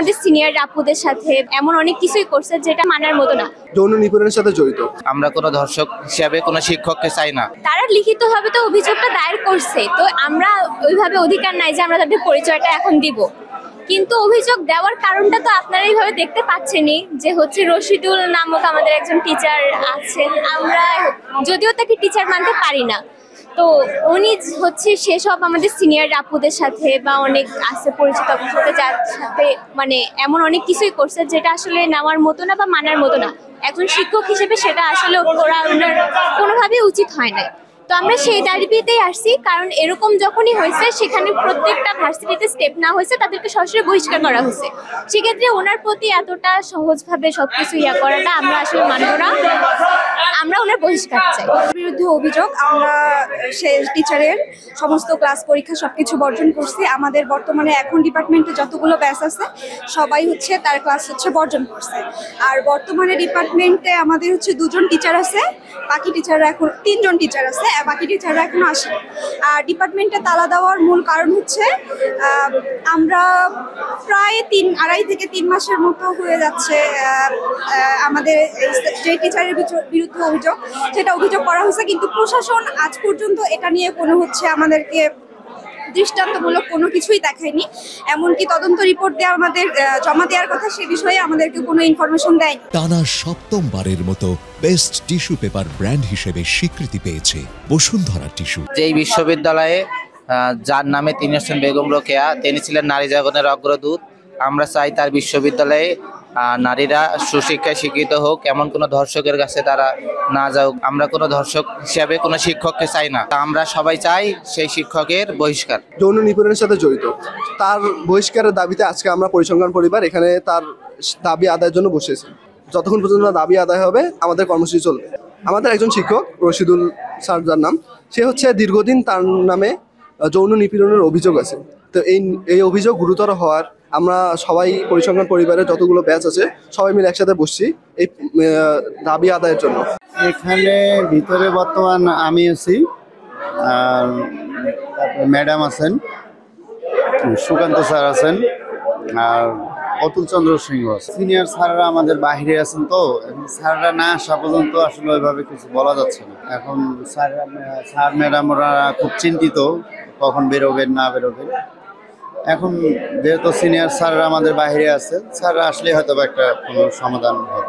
আমাদের সিনিয়র আপুদের সাথে এমন অনেক কিছুই করছে যেটা মানার মতো না। যৌন নিপীড়নের সাথে জড়িত। আমরা কোনো ধর্ষক হিসাবে কোনো শিক্ষককে চাই না। তারা লিখিতভাবে তো অভিযোগটা দায়ের করছে, তো আমরা ওইভাবে অধিকার নাই যে আমরা তাদের পরিচয়টা এখন দিব। কিন্তু অভিযোগ দেওয়ার কারণটা তো আপনারা এইভাবে দেখতে পাচ্ছেনই যে হচ্ছে রশিদুল নামক আমাদের একজন টিচার আছেন, আমরা যদিও তাকে টিচার মানতে পারি না, তো উনি হচ্ছে সেসব আমাদের সিনিয়র আপুদের সাথে বা অনেক আছে পরিচিত সাথে, যার সাথে মানে এমন অনেক কিছুই করছে যেটা আসলে নেওয়ার মতো না বা মানার মতো না। একজন শিক্ষক হিসেবে সেটা আসলে করা ওনার কোনোভাবেই উচিত হয় না। তো আমরা সেই দাবিতেই আসছি, কারণ এরকম যখনই হয়েছে সেখানে প্রত্যেকটা ভার্সিটিতে স্টেপ না হয়েছে, তাদেরকে সরাসরি বহিষ্কার করা হয়েছে। সেক্ষেত্রে ওনার প্রতি এতটা সহজভাবে সবকিছু করাটা আমরা আসলে মানব না, আমরা ওনার বহিষ্কার চাই। বিরুদ্ধে অভিযোগ, আমরা সে টিচারের সমস্ত ক্লাস পরীক্ষা সবকিছু বর্জন করছি। আমাদের বর্তমানে এখন ডিপার্টমেন্টে যতগুলো ব্যাচ আছে সবাই হচ্ছে তার ক্লাস হচ্ছে বর্জন করছে। আর বর্তমানে ডিপার্টমেন্টে আমাদের হচ্ছে 2জন টিচার আছে, বাকি টিচাররা এখন 3জন টিচার আছে, বাকি টিচাররা এখনো আসেনি। আর ডিপার্টমেন্টে তালা দেওয়ার মূল কারণ হচ্ছে আমরা প্রায় 2.5 থেকে 3 মাসের মতো হয়ে যাচ্ছে আমাদের যে টিচারের বিরুদ্ধে অভিযোগ সেটা অভিযোগ করা হয়েছে, কিন্তু প্রশাসন আজ পর্যন্ত এটা নিয়ে কোনো হচ্ছে আমাদেরকে দৃষ্টান্তমূলক কোনো কিছুই দেখায়নি। এমনকি তদন্ত রিপোর্ট দেওয়া আমাদের জমা দেওয়ার কথা, সে বিষয়ে আমাদেরকে কোনো ইনফরমেশন দেয়নি। টানা 7মবারের মতো বেস্ট টিস্যু পেপার ব্র্যান্ড হিসেবে স্বীকৃতি পেয়েছে বসুন্ধরা টিস্যু। যেই বিশ্ববিদ্যালয়ে যার নামে তিনি হচ্ছেন বেগম রোকেয়া, তিনি ছিলেন নারী জাগরণের অগ্রদূত। আমরা চাই তার বিশ্ববিদ্যালয়ে নারীরা সুশিক্ষায় শিক্ষিত হোক, এমন কোনো ধর্ষকের কাছে তারা না যাওক। আমরা কোনো ধর্ষক হিসাবে কোনো শিক্ষককে চাই না, আমরা সবাই চাই সেই শিক্ষকের বহিষ্কার। যৌন নিপীড়নের সাথে জড়িত, তার বহিষ্কারের দাবিতে আজকে আমরা পরিসংখ্যান পরিবার এখানে তার দাবি আদায়ের জন্য বসেছি। যতক্ষণ পর্যন্ত দাবি আদায় হবে আমাদের কর্মসূচি চলবে। আমাদের একজন শিক্ষক রশিদুল স্যার যার নাম, সে হচ্ছে দীর্ঘদিন তার নামে যৌন নিপীড়নের অভিযোগ আছে। তো এই অভিযোগ গুরুতর হওয়ার আমরা সবাই পরিসংখ্যান পরিবারের যতগুলো ব্যাচ আছে সবাই মিলে একসাথে বসছি এই দাবি আদায়ের জন্য। এখানে ভিতরে বর্তমান আমি আছি, আর ম্যাডাম আছেন, সুকান্ত স্যার আছেন, আর অতুল চন্দ্র সিংহ আছে। সিনিয়র স্যাররা আমাদের বাইরে আছেন, তো এখন স্যাররা না আসা পর্যন্ত আসলে ওইভাবে কিছু বলা যাচ্ছে না। এখন স্যার ম্যাডাম ওরা খুব চিন্তিত কখন বেরোবেন না বেরোবেন। এখন যেহেতু সিনিয়র স্যাররা আমাদের বাইরে আছে, স্যাররা আসলে হয়তো একটা কোনো সমাধান হবে।